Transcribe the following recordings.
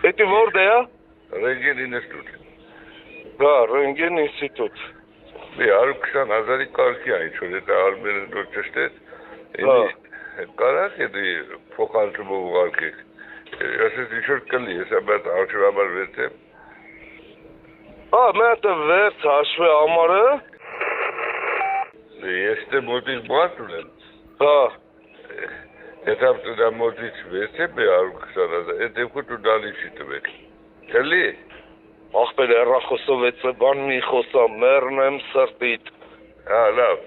Это որտե է։ Ռենգեն ինստիտուտ։ Հա, Ռենգեն ինստիտուտ։ 120,000-ի կարգի այն, որ դա արմերը դու ճշտես։ Կարաս էդի փոխանցումով ուղարկեք։ Ասես ինչ-որ կլի, հեսա բայց արժևաբար վերցեմ։ Հա, մետը վերց հաշվի ամարը։ Ես դե մոտից բաց ունեմ։ Հա։ Եթե դա մոտից վերցեմ 120,000, այդ դեպքում դու դալի չի տվեք։ Կլի։ Ախպեր հեռախոսով էց բան մի խոսամ, մեռնեմ սրտիդ։ Հա, լավ։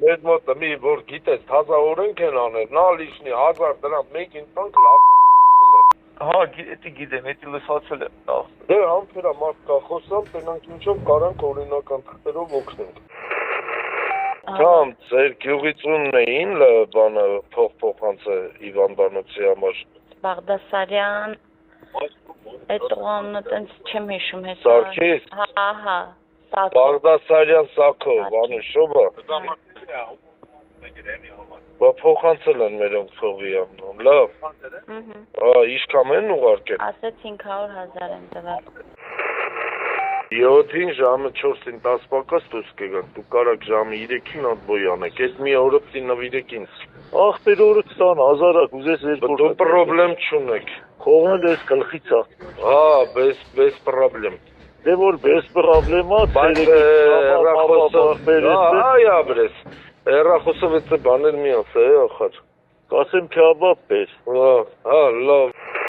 Մեզ մոտը մի որ գիտես թազա օրենք են անել, նա լիշնի 1000 դրամ մեկին տանք լավներ։ Հա, էդի գիտեմ, էդի լսացել եմ։ Դե համբերա մարդ կա խոսամ, տենանք ինչով կարանք օրինական թղթերով օգնենք։ Կամ ձեր գյուղից ունեին բանը փոխանցը Իվանբանոցի համար։ Բաղդասարյան այդ տղամն տենց չեմ հիշում հեսա։ Սարգիս։ Հա, Բաղդասարյան Սաքո, Վանուշովը։ Բա փոխանցել են մերոնք փողի ամնում, լավ։ Հա, իշքան են ուղարկել։ Ասեց 500,000 են տվել։ 7-ին ժամը 4-ին 10 պակաս դուրս կգանք, դու կարաք ժամը 3-ին ատբոյ անեք, այդ մի օրը պտի նվիրեք ինձ։ Ախպեր օրը 20,000 ուզես Դու պրոբլեմ չունեք։ Խողնել ես գլխից է։ Հա, bez պրոբլեմ։ Դե որ bez պրոբլեմա, Բայց հեռախոսով, այ աբրես, հեռախոսով էց բաներ մի ասա, ախար։ Կասեմ քաբաբ պես։ Հա, լավ։